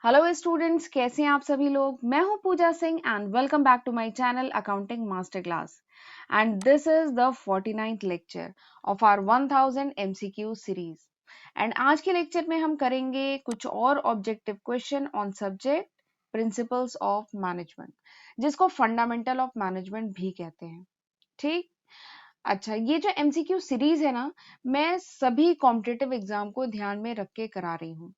Hello students, कैसे हैं आप सभी लोग। मैं हूं Pooja Singh and welcome back to my channel accounting master class. And this is the 49th lecture of our 1000 MCQ series. And आज के लेक्चर में हम करेंगे कुछ और objective question on subject principles of management, जिसको फंडामेंटल ऑफ मैनेजमेंट भी कहते हैं। ठीक। अच्छा, ये जो एमसीक्यू सीरीज है ना, मैं सभी कॉम्पिटिटिव एग्जाम को ध्यान में रख के करा रही हूँ।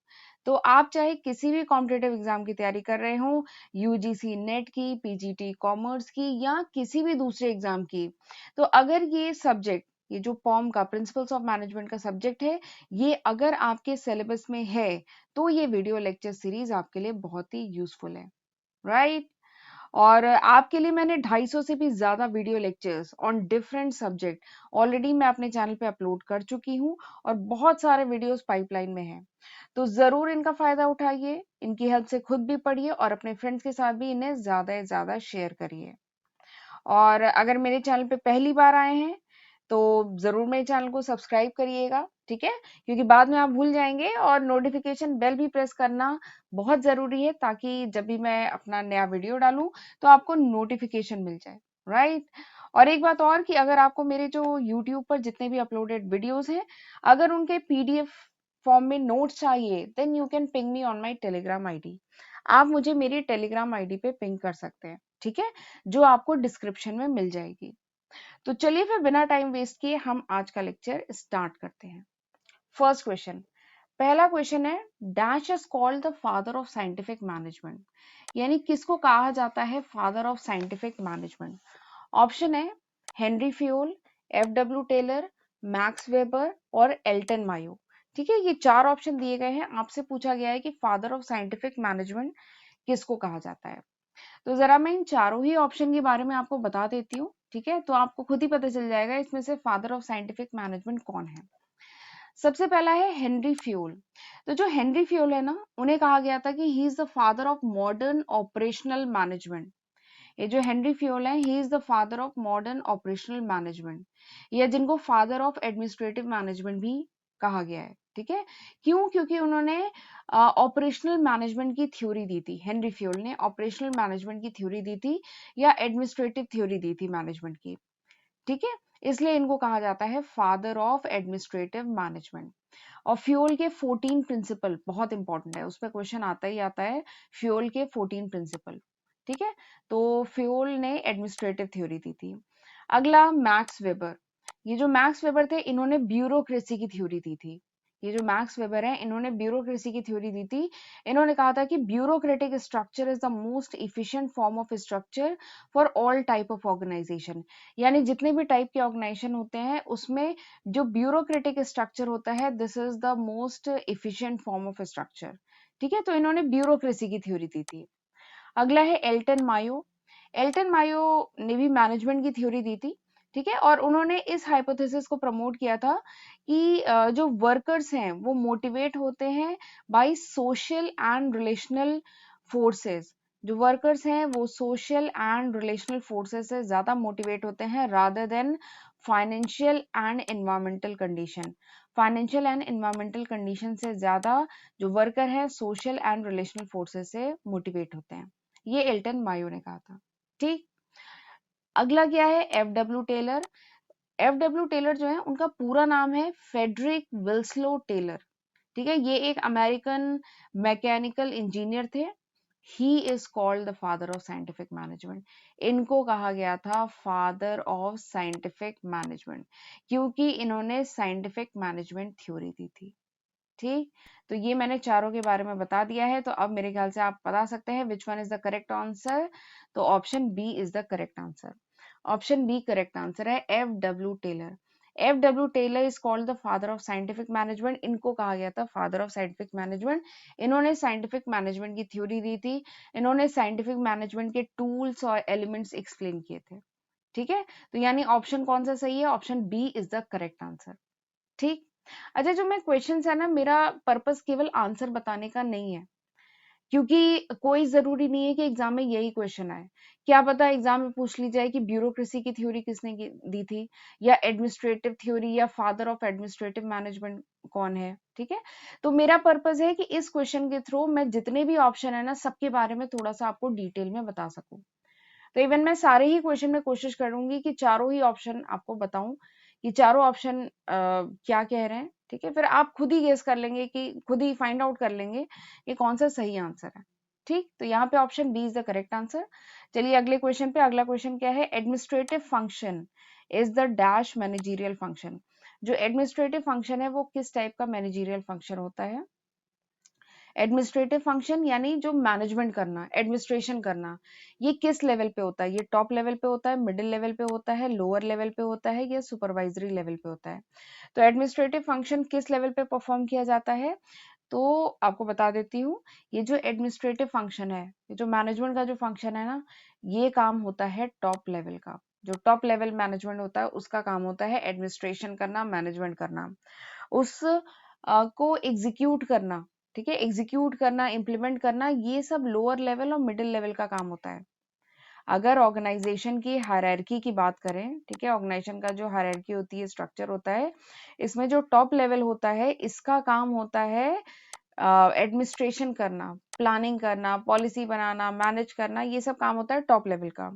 तो आप चाहे किसी भी कॉम्पिटिटिव एग्जाम की तैयारी कर रहे हो, यूजीसी नेट की, पीजीटी कॉमर्स की या किसी भी दूसरे एग्जाम की, तो अगर ये सब्जेक्ट, ये जो पॉम का प्रिंसिपल्स ऑफ मैनेजमेंट का सब्जेक्ट है, ये अगर आपके सिलेबस में है तो ये वीडियो लेक्चर सीरीज आपके लिए बहुत ही यूजफुल है, राइट। और आपके लिए मैंने 250 से भी ज़्यादा video lectures on different subject already मैं अपने चैनल पे अपलोड कर चुकी हूँ और बहुत सारे वीडियोस पाइपलाइन में हैं। तो ज़रूर इनका फ़ायदा उठाइए, इनकी हेल्प से खुद भी पढ़िए और अपने फ्रेंड्स के साथ भी इन्हें ज़्यादा से ज़्यादा शेयर करिए। और अगर मेरे चैनल पे पहली बार आए हैं तो ज़रूर मेरे चैनल को सब्सक्राइब करिएगा, ठीक है? क्योंकि बाद में आप भूल जाएँगे, और नोटिफ़िकेशन बेल भी प्रेस करना बहुत ज़रूरी है ताकि जब भी मैं अपना नया वीडियो डालूँ तो आपको नोटिफ़िकेशन मिल जाए, राइट? और एक बात और कि अगर आपको मेरे जो यूट्यूब पर जितने भी अपलोडेड वीडियोज़ हैं, अगर उनके पीडीएफ फॉर्म में नोट्स चाहिए, then you can ping me on my Telegram ID. आप मुझे मेरी टेलीग्राम आईडी पे पिंग कर सकते हैं, ठीक है? जो आपको डिस्क्रिप्शन में मिल जाएगी। तो चलिए फिर बिना टाइम वेस्ट किए हम आज का लेक्चर स्टार्ट करते हैं। फर्स्ट क्वेश्चन, पहला क्वेश्चन है, dash is called the father of scientific management, यानी किसको कहा जाता है father of scientific management. Option है Henry Fayol, F W Taylor, Max Weber और एल्टन मायो। ठीक है, ये चार ऑप्शन दिए गए हैं। आपसे पूछा गया है कि फादर ऑफ साइंटिफिक मैनेजमेंट किसको कहा जाता है। तो जरा मैं इन चारों ही ऑप्शन के बारे में आपको बता देती हूँ, ठीक है? तो आपको खुद ही पता चल जाएगा इसमें से फादर ऑफ साइंटिफिक मैनेजमेंट कौन है। सबसे पहला है हेनरी फ्यूल। तो जो हेनरी फ्यूल है ना, उन्हें कहा गया था कि he is the father of modern operational management. ये जो हेनरी फ्यूल है, he is the father of modern operational management, या जिनको फादर ऑफ एडमिनिस्ट्रेटिव मैनेजमेंट भी कहा गया है। ठीक है, क्यों? क्योंकि उन्होंने ऑपरेशनल मैनेजमेंट की थ्योरी दी थी। हेनरी फ्यूल ने ऑपरेशनल मैनेजमेंट की थ्योरी दी थी या एडमिनिस्ट्रेटिव थ्योरी दी थी मैनेजमेंट की। ठीक है, इसलिए इनको कहा जाता है फादर ऑफ एडमिनिस्ट्रेटिव मैनेजमेंट। और फ्यूल के 14 प्रिंसिपल बहुत इंपॉर्टेंट है, उस पर क्वेश्चन आता ही आता है। फ्यूल के 14 प्रिंसिपल, ठीक है? तो फ्यूल ने एडमिनिस्ट्रेटिव थ्योरी दी थी। अगला मैक्स वेबर। ये जो मैक्स वेबर थे, इन्होंने ब्यूरोक्रेसी की थ्योरी दी थी। ये जो मैक्स वेबर है, इन्होंने ब्यूरोक्रेसी की थ्योरी दी थी। इन्होंने कहा था कि bureaucratic structure is the most efficient form of structure for all type of organization. यानी जितने भी टाइप के ऑर्गेनाइजेशन होते हैं, उसमें जो ब्यूरोक्रेटिक स्ट्रक्चर होता है, this is the most efficient form of structure. ठीक है, तो इन्होंने ब्यूरोक्रेसी की थ्योरी दी थी। अगला है एल्टन मायो। एल्टन मायो ने भी मैनेजमेंट की थ्योरी दी थी। ठीक है, और उन्होंने इस हाइपोथेसिस को प्रमोट किया था कि जो वर्कर्स हैं वो मोटिवेट होते हैं by social and relational forces. जो वर्कर्स हैं वो सोशल एंड रिलेशनल फोर्सेस से ज्यादा मोटिवेट होते हैं rather than financial and environmental condition. Financial and environmental condition से ज्यादा जो वर्कर है सोशल एंड रिलेशनल फोर्सेस से मोटिवेट होते हैं। ये एल्टन मायो ने कहा था। ठीक। अगला क्या है, F W Taylor. F W Taylor जो है, उनका पूरा नाम है फेडरिक विल्सलो टेलर। ठीक है, ये एक अमेरिकन मैकेनिकल इंजीनियर थे। He is called the father of scientific management. इनको कहा गया था फादर ऑफ साइंटिफिक मैनेजमेंट क्योंकि इन्होंने साइंटिफिक मैनेजमेंट थ्योरी दी थी। ठीक, तो ये मैंने चारों के बारे में बता दिया है। तो अब मेरे ख्याल से आप बता सकते हैं which one is the correct answer. तो option B is the correct answer. Option B correct answer है, F W Taylor. F W Taylor is called the father of scientific management. इनको कहा गया था फादर ऑफ साइंटिफिक मैनेजमेंट। इन्होंने scientific management की theory दी थी। इन्होंने साइंटिफिक मैनेजमेंट के टूल्स और एलिमेंट्स एक्सप्लेन किए थे। ठीक है, तो यानी ऑप्शन कौन सा सही है? Option B is the correct answer. ठीक। अच्छा, जो मैं क्वेश्चंस है ना, मेरा पर्पस केवल आंसर बताने का नहीं है। क्योंकि कोई ज़रूरी नहीं है कि एग्ज़ाम में यही क्वेश्चन आए। क्या पता एग्ज़ाम में पूछ ली जाए कि ब्यूरोक्रेसी की थ्योरी किसने दी थी, या एडमिनिस्ट्रेटिव थ्योरी, या फादर ऑफ एडमिनिस्ट्रेटिव मैनेजमेंट कौन है, ठीक है? तो मेरा पर्पज़ है कि इस क्वेश्चन के थ्रू मैं जितने भी ऑप्शन है ना, सबके बारे में थोड़ा-सा आपको डिटेल में बता सकूँ। तो इवन मैं सारे ही क्वेश्चन में कोशिश करूँगी कि चारों ही ऑप्शन आपको बताऊँ कि चारों ऑप्शन क्या कह रहे हैं, ठीक है? फिर आप खुद ही गेस कर लेंगे कि खुद ही फाइंड आउट कर लेंगे कि कौन-सा सही आंसर है, ठीक? तो यहाँ पे option B is the correct answer. चलिए अगले क्वेश्चन पे, अगला क्वेश्चन क्या है? Administrative function is the dash managerial function. जो एडमिनिस्ट्रेटिव फंक्शन है वो किस टाइप का मैनेजरियल फंक्शन होता है? एडमिनिस्ट्रेटिव फंक्शन यानी जो मैनेजमेंट करना, एडमिनिस्ट्रेशन करना, ये किस लेवल पे होता है? ये टॉप लेवल पे होता है, मिडिल लेवल पे होता है, लोअर लेवल पे होता है, या सुपरवाइजरी लेवल पे होता है? तो एडमिनिस्ट्रेटिव फंक्शन किस लेवल पे परफॉर्म किया जाता है? तो आपको बता देती हूँ, ये जो एडमिनिस्ट्रेटिव फंक्शन है, ये जो मैनेजमेंट का जो फंक्शन है ना, ये काम होता है टॉप लेवल का। जो टॉप लेवल मैनेजमेंट होता है, उसका काम होता है एडमिनिस्ट्रेशन करना, मैनेजमेंट करना। उस को एग्जीक्यूट करना, ठीक है? एग्जीक्यूट करना, इम्प्लीमेंट करना, ये सब लोअर लेवल और मिडिल लेवल का काम होता है। अगर ऑर्गेनाइजेशन की हायरार्की की बात करें, ठीक है? ऑर्गेनाइजेशन का जो हायरार्की होती है, स्ट्रक्चर होता है, इसमें जो टॉप लेवल होता है, इसका काम होता है एडमिनिस्ट्रेशन करना, प्लानिंग करना, पॉलिसी बनाना, मैनेज करना, ये सब काम होता है टॉप लेवल का।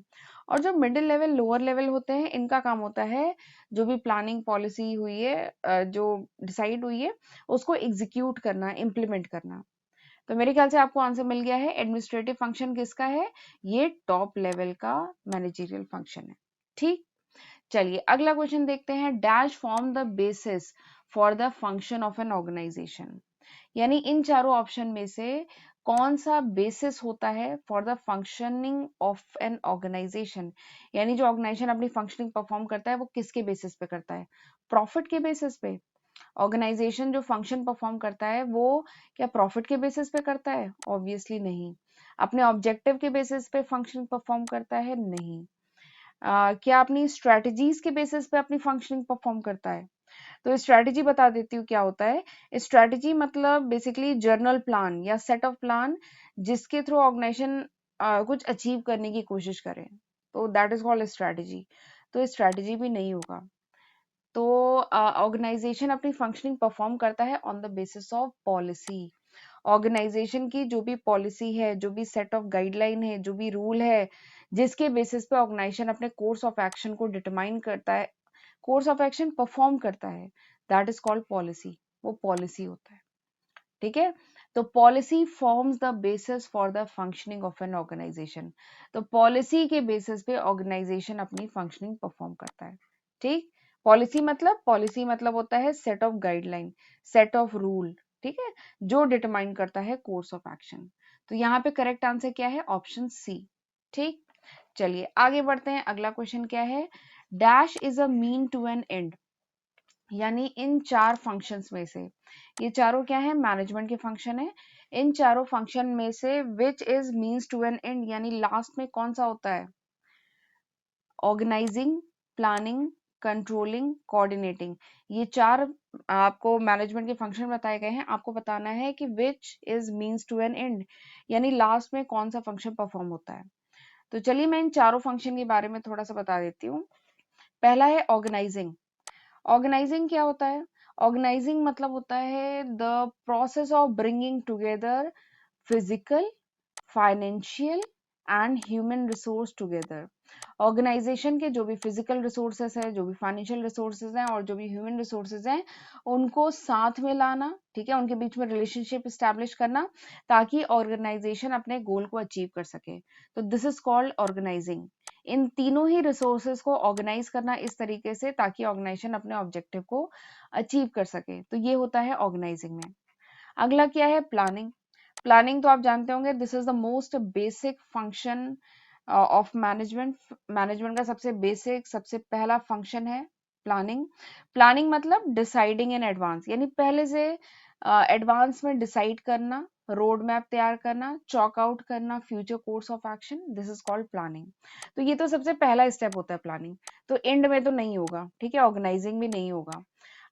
और जो मिडिल लेवल, लोअर लेवल होते हैं, इनका काम होता है जो भी प्लानिंग पॉलिसी हुई है, जो डिसाइड हुई है, उसको एग्जीक्यूट करना, इम्प्लीमेंट करना। तो मेरे ख्याल से आपको आंसर मिल गया है। एडमिनिस्ट्रेटिव फंक्शन किसका है? ये टॉप लेवल का मैनेजरियल फंक्शन है, ठीक? चलिए अगला क्वेश्चन देखते हैं। Dash form the basis for the function of an organization. यानी इन चारों ऑप्शन में से कौन सा बेसिस होता है for the functioning of an organization? यानी जो ऑर्गेनाइजेशन अपनी फंक्शनिंग परफॉर्म करता है, वो किसके बेसिस पे करता है? प्रॉफिट के बेसिस पे? ऑर्गेनाइजेशन जो फंक्शन परफॉर्म करता है, वो क्या प्रॉफिट के बेसिस पे करता है? ऑब्वियसली नहीं। अपने ऑब्जेक्टिव के बेसिस पे फंक्शनिंग परफॉर्म करता है? नहीं। क्या अपनी स्ट्रेटजीज के बेसिस पे अपनी फंक्शनिंग परफॉर्म करता है? तो स्ट्रैटेजी बता देती हूँ क्या होता है। स्ट्रैटेजी मतलब बेसिकली जर्नल प्लान या सेट ऑफ प्लान, जिसके थ्रू ऑर्गेनाइजेशन कुछ अचीव करने की कोशिश करे, तो दैट इज कॉल्ड स्ट्रैटेजी। तो स्ट्रैटेजी भी नहीं होगा। तो ऑर्गेनाइजेशन अपनी फंक्शनिंग परफॉर्म करता है on the basis of policy. Organization की जो भी पॉलिसी है, जो भी सेट ऑफ गाइडलाइन है, जो भी रूल है, जिसके बेसिस पे ऑर्गेनाइजेशन अपने कोर्स ऑफ एक्शन को डिटरमाइन करता है, कोर्स ऑफ एक्शन परफॉर्म करता है, दैट इज कॉल्ड पॉलिसी। वो पॉलिसी होता है, ठीक है? तो policy forms the basis for the functioning of an organization. तो पॉलिसी के बेसिस पे ऑर्गेनाइजेशन अपनी फंक्शनिंग परफॉर्म करता है, ठीक? पॉलिसी मतलब होता है set of guideline, set of rule, ठीक है, जो डिटरमाइन करता है कोर्स ऑफ एक्शन। तो यहाँ पे करेक्ट आंसर क्या है? ऑप्शन सी, ठीक? चलिए आगे बढ़ते हैं। अगला क्वेश्चन क्या है? Dash is a mean to an end. यानी इन चार फंक्शंस में से, ये चारों क्या है? मैनेजमेंट के फंक्शन है। इन चारों फंक्शन में से which is means to an end, यानी लास्ट में कौन सा होता है? Organizing, planning, controlling, coordinating. ये चार आपको मैनेजमेंट के फंक्शन बताए गए हैं। आपको बताना है कि which is means to an end, यानी लास्ट में कौन सा फंक्शन परफॉर्म होता है। तो चलिए मैं इन चारों फंक्शन के बारे में थोड़ा सा बता देती हूँ। पहला है ऑर्गेनाइजिंग। ऑर्गेनाइजिंग क्या होता है? ऑर्गेनाइजिंग मतलब होता है the process of bringing together physical, financial and human resource together. Organization के जो भी फिजिकल रिसोर्सेज है, जो भी फाइनेंशियल रिसोर्सेज हैं, और जो भी ह्यूमन रिसोर्सेज हैं, उनको साथ में लाना, ठीक है, उनके बीच में रिलेशनशिप स्टैब्लिश करना, ताकि ऑर्गेनाइजेशन अपने गोल को अचीव कर सके। तो दिस इज कॉल्ड ऑर्गेनाइजिंग। इन तीनों ही रिसोर्सेज को ऑर्गेनाइज करना इस तरीके से ताकि ऑर्गेनाइजेशन अपने ऑब्जेक्टिव को अचीव कर सके, तो ये होता है ऑर्गेनाइजिंग में। अगला क्या है? प्लानिंग। प्लानिंग तो आप जानते होंगे, this is the most basic function of management. Management का सबसे बेसिक, सबसे पहला फंक्शन है प्लानिंग। प्लानिंग मतलब डिसाइडिंग इन एडवांस, यानी पहले से एडवांस में डिसाइड करना, रोड मैप तैयार करना, चॉक आउट करना future course of action, this is called planning. तो ये तो सबसे पहला स्टेप होता है प्लानिंग। तो एंड में तो नहीं होगा, ठीक है, ऑर्गेनाइजिंग भी नहीं होगा।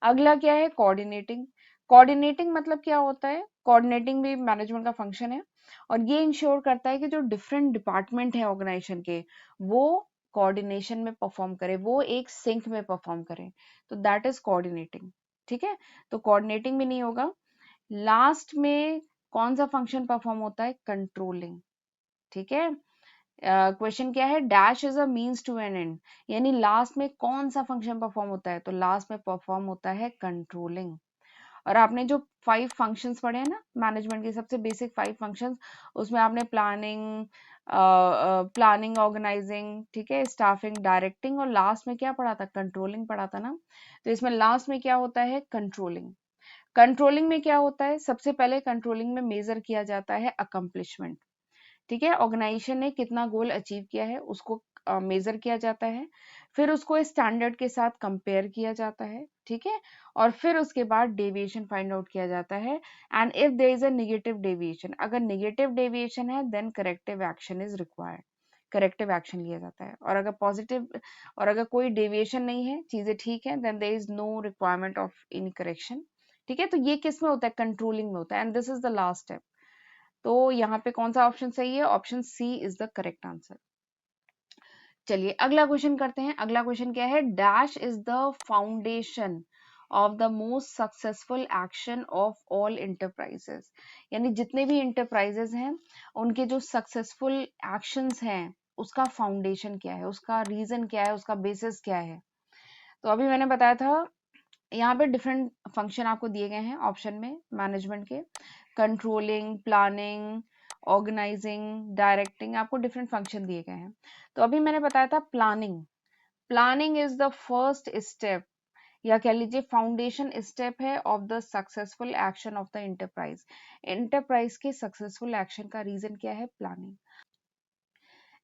अगला क्या है? कोऑर्डिनेटिंग। कोऑर्डिनेटिंग मतलब क्या होता है? कोऑर्डिनेटिंग भी मैनेजमेंट का फंक्शन है और ये इंश्योर करता है कि जो डिफरेंट डिपार्टमेंट है ऑर्गेनाइजेशन के, वो कोऑर्डिनेशन में परफॉर्म करे, वो एक सिंक में परफॉर्म करें, तो दैट इज कोऑर्डिनेटिंग। ठीक है, तो कोऑर्डिनेटिंग भी नहीं होगा। लास्ट में कौन सा फंक्शन परफॉर्म होता है? कंट्रोलिंग। ठीक है, क्वेश्चन क्या है? Dash is a means to an end, यानी लास्ट में कौन सा फंक्शन परफॉर्म होता है? तो लास्ट में परफॉर्म होता है कंट्रोलिंग। और आपने जो 5 फंक्शंस पढ़े हैं ना मैनेजमेंट के, सबसे बेसिक 5 फंक्शंस, उसमें आपने प्लानिंग, ऑर्गेनाइजिंग, ठीक है, स्टाफिंग, डायरेक्टिंग और लास्ट में क्या पढ़ा था? कंट्रोलिंग पढ़ा था ना। तो इसमें लास्ट में क्या होता है? कंट्रोलिंग। कंट्रोलिंग में क्या होता है? सबसे पहले कंट्रोलिंग में मेजर किया जाता है अकम्पलिशमेंट। ठीक है, ऑर्गेनाइजेशन ने कितना गोल अचीव किया है उसको मेजर किया जाता है, फिर उसको स्टैंडर्ड के साथ कंपेयर किया जाता है। ठीक है, और फिर उसके बाद डेविएशन फाइंड आउट किया जाता है। And if there is a negative deviation, अगर नेगेटिव डेविएशन है then corrective action is required, corrective action लिया जाता है। और अगर पॉजिटिव, और अगर कोई डेविएशन नहीं है, चीजें ठीक है, then there is no requirement of any correction. ठीक है, तो ये किस में होता है? कंट्रोलिंग में होता है, and this is the last step. तो यहाँ पे कौन सा ऑप्शन सही है? Option C is the correct answer. चलिए अगला क्वेश्चन करते हैं। अगला क्वेश्चन क्या है? Dash is the foundation of the most successful action of all enterprises, यानी जितने भी इंटरप्राइजेस हैं उनके जो सक्सेसफुल एक्शंस हैं उसका फाउंडेशन क्या है, उसका रीजन क्या है, उसका बेसिस क्या है। तो अभी मैंने बताया था, यहाँ पे डिफरेंट फंक्शन आपको दिए गए हैं ऑप्शन में मैनेजमेंट के, कंट्रोलिंग, प्लानिंग, ऑर्गेनाइजिंग, डायरेक्टिंग, आपको डिफरेंट फंक्शन दिए गए हैं। तो अभी मैंने बताया था planning. Planning is the first step, या कह लीजिए फाउंडेशन स्टेप है of the successful action of the enterprise. Enterprise के सक्सेसफुल एक्शन का रीजन क्या है? प्लानिंग।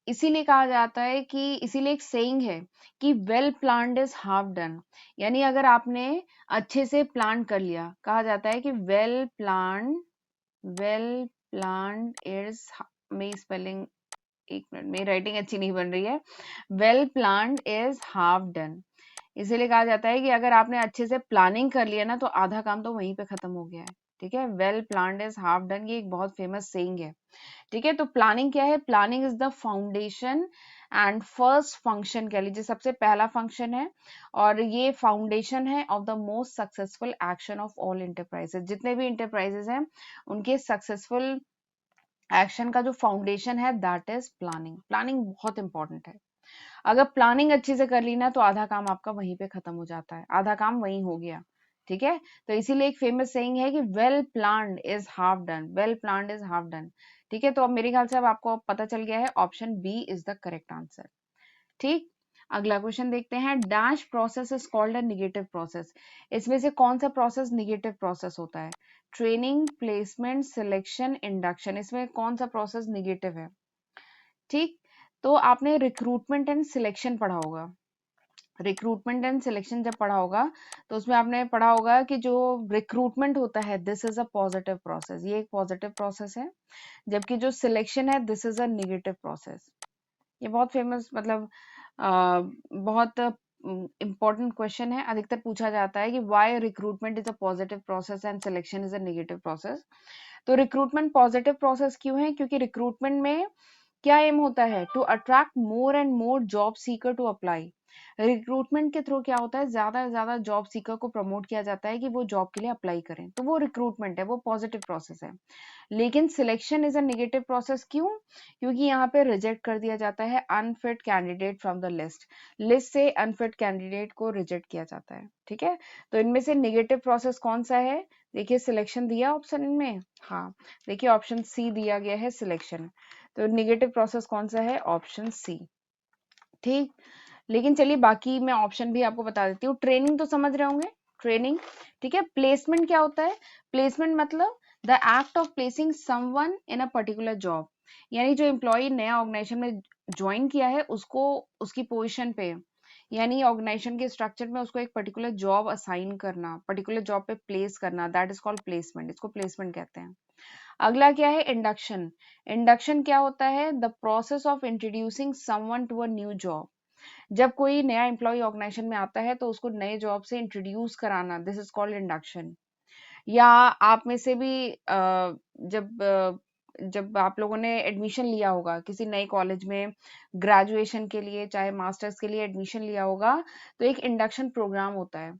इसीलिए कहा जाता है कि, इसीलिए एक सेइंग है कि well planned is half done, यानी अगर आपने अच्छे से प्लान कर लिया, कहा जाता है कि वेल प्लान्ड इज, मेरी स्पेलिंग, एक मिनट, मेरी राइटिंग अच्छी नहीं बन रही है, well planned is half done. इसीलिए कहा जाता है कि अगर आपने अच्छे से प्लानिंग कर लिया ना तो आधा काम तो वहीं पे खत्म हो गया है। ठीक है, well planned is half done, ये एक बहुत फेमस सेइंग है। ठीक है, तो प्लानिंग क्या है? Planning is the foundation and first function, कह लीजिए सबसे पहला फंक्शन है और ये फाउंडेशन है of the most successful action of all enterprises. जितने भी इंटरप्राइजेस हैं उनके सक्सेसफुल एक्शन का जो फाउंडेशन है दैट इज प्लानिंग। प्लानिंग बहुत इंपॉर्टेंट है। अगर प्लानिंग अच्छे से कर ली ना तो आधा काम आपका वहीं पे खत्म हो जाता है, आधा काम वहीं हो गया। ठीक है, तो इसीलिए एक फेमस सेइंग है कि well planned is half done, well planned is half done. ठीक है, तो अब मेरे ख्याल से अब आपको पता चल गया है, option B is the correct answer. ठीक, अगला क्वेश्चन देखते हैं। Dash process is called a negative process, इसमें से कौन सा प्रोसेस निगेटिव प्रोसेस होता है? ट्रेनिंग, प्लेसमेंट, सिलेक्शन, इंडक्शन, इसमें कौन सा प्रोसेस निगेटिव है? ठीक, तो आपने रिक्रूटमेंट एंड सिलेक्शन पढ़ा होगा। रिक्रूटमेंट एंड सिलेक्शन जब पढ़ा होगा तो उसमें आपने पढ़ा होगा कि जो रिक्रूटमेंट होता है this is a positive process, ये एक पॉजिटिव प्रोसेस है, जबकि जो सिलेक्शन है this is a negative process. ये बहुत फेमस, मतलब बहुत इंपॉर्टेंट क्वेश्चन है, अधिकतर पूछा जाता है कि why recruitment is a positive process and selection is a negative process. तो रिक्रूटमेंट पॉजिटिव प्रोसेस क्यों है? क्योंकि रिक्रूटमेंट में क्या एम होता है? To attract more and more job seeker to apply. Recruitment के थ्रू क्या होता है? ज्यादा से ज्यादा जॉब सीकर को प्रमोट किया जाता है कि वो जॉब के लिए अप्लाई करें, तो वो रिक्रूटमेंट है, वो पॉजिटिव प्रोसेस है। लेकिन selection is a negative process, क्यों? क्योंकि यहाँ पे रिजेक्ट कर दिया जाता है unfit candidate from the list, list से अनफिट कैंडिडेट को रिजेक्ट किया जाता है। ठीक है, तो इनमें से नेगेटिव प्रोसेस कौन सा है? देखिए सिलेक्शन दिया ऑप्शन इनमें, हाँ, देखिए ऑप्शन सी दिया गया है सिलेक्शन, तो नेगेटिव प्रोसेस कौन सा है? Option C. ठीक, लेकिन चलिए बाकी मैं ऑप्शन भी आपको बता देती हूँ। ट्रेनिंग तो समझ रहे होंगे, ट्रेनिंग। ठीक है, प्लेसमेंट क्या होता है? प्लेसमेंट मतलब the act of placing someone in a particular job, यानी जो एम्प्लॉय नया ऑर्गेनाइजेशन में ज्वाइन किया है उसको उसकी पोजीशन पे, यानी ऑर्गेनाइजेशन के स्ट्रक्चर में उसको एक पर्टिकुलर जॉब असाइन करना, पर्टिकुलर जॉब पे प्लेस करना, दैट इज कॉल्ड प्लेसमेंट, इसको प्लेसमेंट कहते हैं। अगला क्या है? इंडक्शन। इंडक्शन क्या होता है? The process of introducing someone to a new job, जब कोई नया एम्प्लॉय ऑर्गेनाइजेशन में आता है तो उसको नए जॉब से इंट्रोड्यूस कराना, दिस इज कॉल्ड इंडक्शन। या आप में से भी जब आप लोगों ने एडमिशन लिया होगा किसी नए कॉलेज में ग्रेजुएशन के लिए, चाहे मास्टर्स के लिए एडमिशन लिया होगा, तो एक इंडक्शन प्रोग्राम होता है।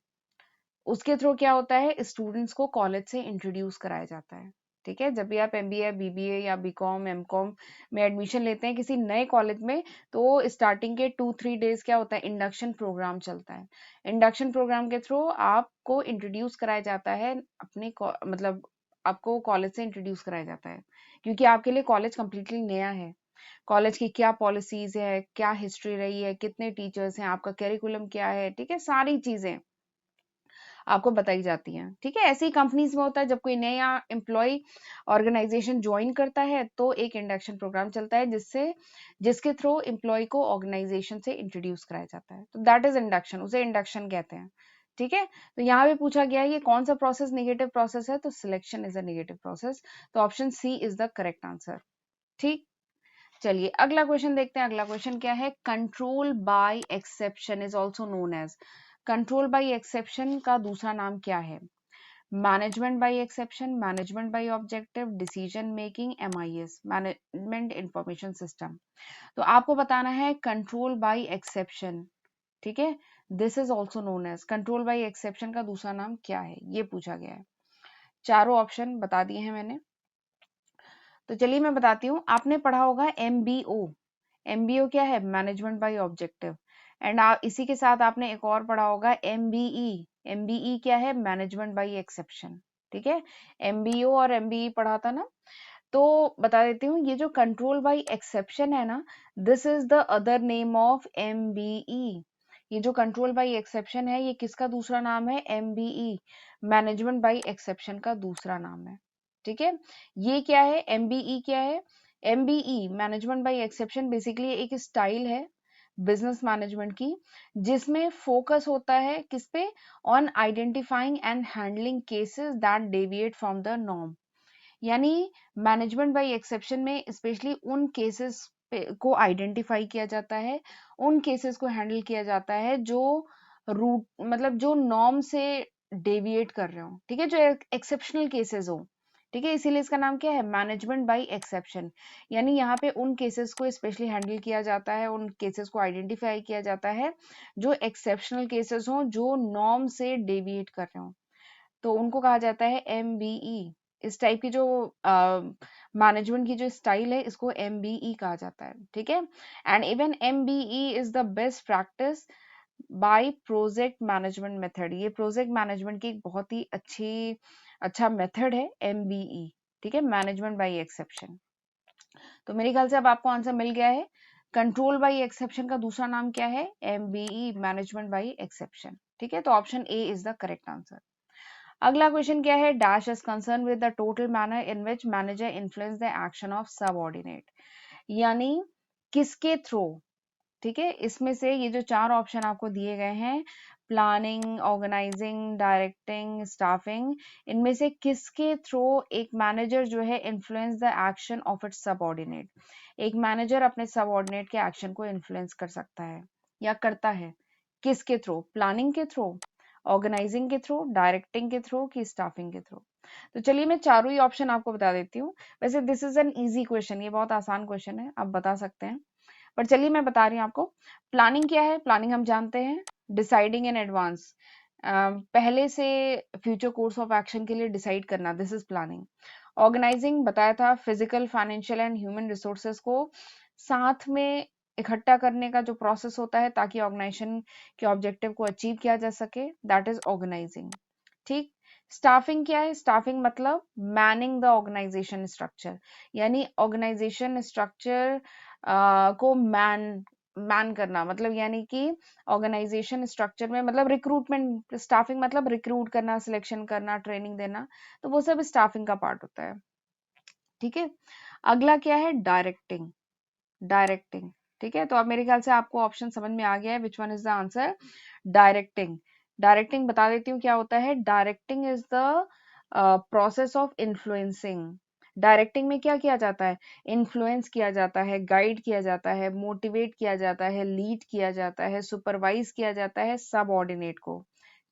उसके थ्रू क्या होता है, स्टूडेंट्स को कॉलेज से इंट्रोड्यूस कराया जाता है। ठीक है, जब भी आप एमबीए, बीबीए या बीकॉम, एमकॉम में एडमिशन लेते हैं किसी नए कॉलेज में, तो स्टार्टिंग के 2-3 डेज क्या होता है, इंडक्शन प्रोग्राम चलता है। इंडक्शन प्रोग्राम के थ्रू आपको इंट्रोड्यूस कराया जाता है मतलब आपको कॉलेज से इंट्रोड्यूस कराया जाता है, क्योंकि आपके लिए कॉलेज कंप्लीटली नया है। कॉलेज की क्या पॉलिसीज है, क्या हिस्ट्री रही है, कितने टीचर्स हैं, आपका करिकुलम क्या है, ठीक है, सारी चीजें आपको बताई जाती हैं। ठीक है, ऐसी कंपनीज में होता है, जब कोई नया एम्प्लॉय ऑर्गेनाइजेशन ज्वाइन करता है तो एक इंडक्शन प्रोग्राम चलता है जिसके थ्रू एम्प्लॉय को ऑर्गेनाइजेशन से इंट्रोड्यूस कराया जाता है, तो दैट इज इंडक्शन, उसे इंडक्शन कहते हैं। ठीक है, तो यहाँ पे पूछा गया है ये कौन सा प्रोसेस नेगेटिव प्रोसेस है, तो selection is a negative process, तो option C is the correct answer. ठीक, चलिए अगला क्वेश्चन देखते हैं। अगला क्वेश्चन क्या है, control by exception is also known as, control by exception का दूसरा नाम क्या है, management by exception, management by objective, decision making, MIS, management information system. तो आपको बताना है कंट्रोल बाय एक्सेप्शन। ठीक है, this is also known as, control by exception का दूसरा नाम क्या है, ये पूछा गया है। चारों ऑप्शन बता दिए हैं मैंने, तो चलिए मैं बताती हूँ। आपने पढ़ा होगा एमबीओ, एमबीओ क्या है, मैनेजमेंट बाय ऑब्जेक्टिव। एंड इसी के साथ आपने एक और पढ़ा होगा एमबीई, एमबीई क्या है, मैनेजमेंट बाय एक्सेप्शन। ठीक है, एमबीओ और एमबीई पढ़ा था ना। तो बता देती हूँ, ये जो कंट्रोल बाय एक्सेप्शन है ना, this is the other name of MBE. ये जो कंट्रोल बाय एक्सेप्शन है, ये किसका दूसरा नाम है, एमबीई, मैनेजमेंट बाय एक्सेप्शन का दूसरा नाम है। ठीक है, ये क्या है, एमबीई क्या है, MBE management by exception basically एक स्टाइल है बिजनेस मैनेजमेंट की, जिसमें फोकस होता है किस पे, on identifying and handling cases that deviate from the norm. यानी मैनेजमेंट बाय एक्सेप्शन में स्पेशली उन केसेस को आइडेंटिफाई किया जाता है, उन केसेस को हैंडल किया जाता है जो रूट मतलब जो नॉर्म से डेविएट कर रहे हो। ठीक है, जो एक्सेप्शनल केसेस हो। ठीक है, इसीलिए इसका नाम क्या है, मैनेजमेंट बाय एक्सेप्शन। यानी यहाँ पे उन केसेस को स्पेशली हैंडल किया जाता है, उन केसेस को आइडेंटिफाई किया जाता है जो एक्सेप्शनल केसेस हो, जो नॉर्म से डेविएट कर रहे हो, तो उनको कहा जाता है एमबीई। इस टाइप की जो मैनेजमेंट की जो स्टाइल है, इसको एमबीई कहा जाता है। ठीक है, and even MBE is the best practice by project management method. ये प्रोजेक्ट मैनेजमेंट की एक बहुत ही अच्छा मेथड है एमबीई। ठीक है, मैनेजमेंट बाय एक्सेप्शन। तो मेरे ख्याल से अब आपको आंसर मिल गया है, कंट्रोल बाय एक्सेप्शन का दूसरा नाम क्या है, एमबीई, मैनेजमेंट बाय एक्सेप्शन। ठीक है, तो option A is the correct answer. अगला क्वेश्चन क्या है, dash is concern with the total manner in which manager influence the action of subordinate. यानी किसके थ्रू। ठीक है, इसमें से ये जो चार ऑप्शन आपको दिए गए हैं, प्लानिंग, ऑर्गेनाइजिंग, डायरेक्टिंग, स्टाफिंग, इनमें से किसके थ्रू एक मैनेजर जो है influence the action of its subordinate. एक मैनेजर अपने सबऑर्डिनेट के एक्शन को इन्फ्लुएंस कर सकता है या करता है, किसके थ्रू, प्लानिंग के थ्रू, ऑर्गेनाइजिंग के थ्रू, डायरेक्टिंग के थ्रू, की स्टाफिंग के थ्रू। तो चलिए मैं चारों ही ऑप्शन आपको बता देती हूँ। वैसे this is an easy question, ये बहुत आसान क्वेश्चन है, आप बता सकते हैं, पर चलिए मैं बता रही हूँ आपको। प्लानिंग क्या है, प्लानिंग हम जानते हैं, डिसाइडिंग इन एडवांस, पहले से फ्यूचर कोर्स ऑफ एक्शन के लिए डिसाइड करना, दिस इज प्लानिंग। ऑर्गेनाइजिंग बताया था, physical, financial and human resources को साथ में इकट्ठा करने का जो प्रोसेस होता है ताकि ऑर्गेनाइजेशन के ऑब्जेक्टिव को अचीव किया जा सके, दैट इज ऑर्गेनाइजिंग। ठीक, स्टाफिंग क्या है, स्टाफिंग मतलब मैनिंग द ऑर्गेनाइजेशन स्ट्रक्चर, यानी ऑर्गेनाइजेशन स्ट्रक्चर को मैन करना, मतलब यानी कि ऑर्गेनाइजेशन स्ट्रक्चर में मतलब रिक्रूटमेंट, स्टाफिंग मतलब रिक्रूट करना, सिलेक्शन करना, ट्रेनिंग देना, तो वो सब स्टाफिंग का पार्ट होता है। ठीक है, अगला क्या है, डायरेक्टिंग, डायरेक्टिंग। ठीक है, तो अब मेरे ख्याल से आपको ऑप्शन समझ में आ गया है, विच one is the answer, directing. Directing बता देती हूँ क्या होता है, directing is the process of influencing. Directing में क्या किया जाता है, इन्फ्लुएंस किया जाता है, गाइड किया जाता है, मोटिवेट किया जाता है, लीड किया जाता है, सुपरवाइज किया जाता है सबऑर्डिनेट को।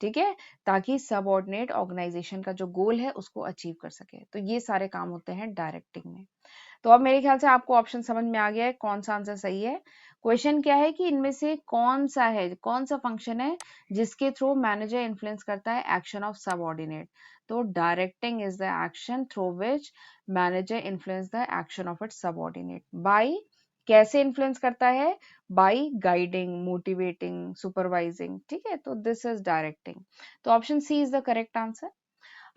ठीक है, ताकि सबऑर्डिनेट ऑर्गेनाइजेशन का जो गोल है उसको अचीव कर सके। तो ये सारे काम होते हैं डायरेक्टिंग में। तो अब मेरे ख्याल से आपको ऑप्शन समझ में आ गया है कौन सा आंसर सही है। क्वेश्चन क्या है कि इनमें से कौन सा है, कौन सा फंक्शन है जिसके थ्रू मैनेजर इन्फ्लुएंस करता है एक्शन ऑफ सबऑर्डिनेट। तो directing is the action through which manager influence the action of its subordinate by, कैसे इन्फ्लुएंस करता है, बाय गाइडिंग, मोटिवेटिंग, सुपरवाइजिंग। ठीक है, तो दिस इज डायरेक्टिंग। तो option C is the correct answer.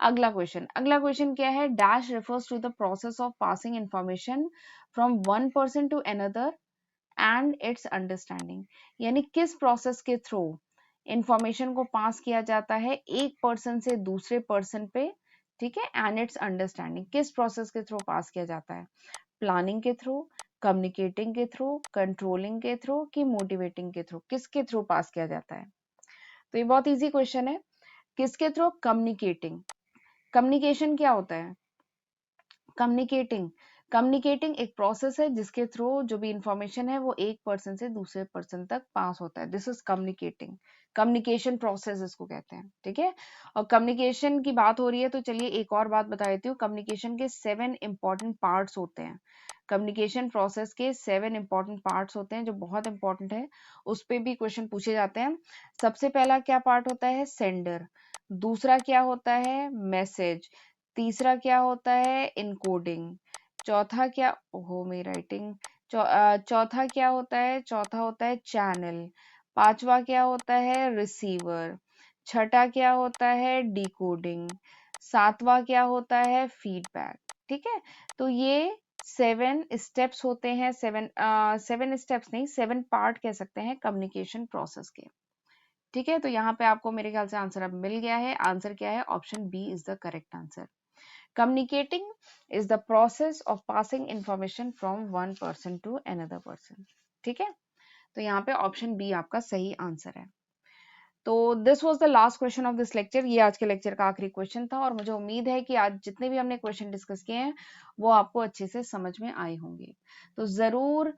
अगला question क्या है, dash refers to the process of passing information from one person to another and its understanding. यानी किस प्रोसेस के थ्रू इंफॉर्मेशन को पास किया जाता है एक पर्सन से दूसरे पर्सन पे। ठीक है, एंड इट्स अंडरस्टैंडिंग किस प्रोसेस के थ्रू पास किया जाता है, प्लानिंग के थ्रू, कम्युनिकेटिंग के थ्रू, कंट्रोलिंग के थ्रू कि मोटिवेटिंग के थ्रू, किसके थ्रू पास किया जाता है। तो ये बहुत इजी क्वेश्चन है, किसके थ्रू, कम्युनिकेटिंग। कम्युनिकेशन क्या होता है, कम्युनिकेटिंग, कम्युनिकेटिंग एक प्रोसेस है जिसके थ्रू जो भी इंफॉर्मेशन है वो एक पर्सन से दूसरे पर्सन तक पास होता है। This is communicating, communication process इसको कहते हैं। ठीक है, और कम्युनिकेशन की बात हो रही है तो चलिए एक और बात बता देती हूँ। कम्युनिकेशन के 7 इंपॉर्टेंट पार्ट्स होते हैं। कम्युनिकेशन प्रोसेस के 7 इंपॉर्टेंट पार्ट्स होते हैं जो बहुत इंपॉर्टेंट है, उस पे भी क्वेश्चन पूछे जाते हैं। सबसे पहला क्या पार्ट होता है, सेंडर। दूसरा क्या होता है, मैसेज। तीसरा क्या होता है, इनकोडिंग। चौथा क्या, ओहो मेरी राइटिंग, चौथा क्या होता है, चौथा होता है चैनल। पांचवा क्या होता है, रिसीवर। छठा क्या होता है, डिकोडिंग। सातवां क्या होता है, फीडबैक। ठीक है, तो ये 7 स्टेप्स होते हैं, 7 स्टेप्स नहीं, 7 पार्ट कह सकते हैं कम्युनिकेशन प्रोसेस के। ठीक है, तो यहाँ पे आपको मेरे ख्याल से आंसर अब मिल गया है। आंसर क्या है, option B is the correct answer. Communicating is the process of passing information from one person to another person. ठीक है, तो यहाँ पे ऑप्शन बी आपका सही आंसर है। तो this was the last question of this lecture. ये आज के लेक्चर का आखिरी क्वेश्चन था और मुझे उम्मीद है कि आज जितने भी हमने क्वेश्चन डिस्कस किए हैं वो आपको अच्छे से समझ में आए होंगे। तो ज़रूर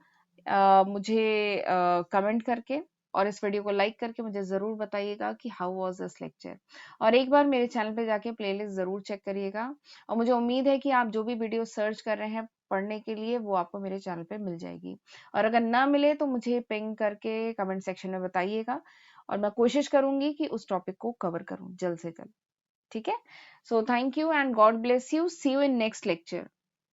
मुझे कमेंट करके और इस वीडियो को लाइक करके मुझे ज़रूर बताइएगा कि हाउ वाज दिस लेक्चर। और एक बार मेरे चैनल पे जाके प्लेलिस्ट ज़रूर चेक करिएगा। और मुझे उम्मीद है कि आप जो भी वीडियो सर्च कर रहे हैं पढ़ने के लिए वो आपको मेरे चैनल पे मिल जाएगी। और अगर ना मिले तो मुझे पिंग करके कमेंट सेक्शन में बताइएगा और मैं कोशिश करूंगी कि उस टॉपिक को कवर करूं जल्द से जल्द। ठीक है, so thank you and God bless you, see you in next lecture.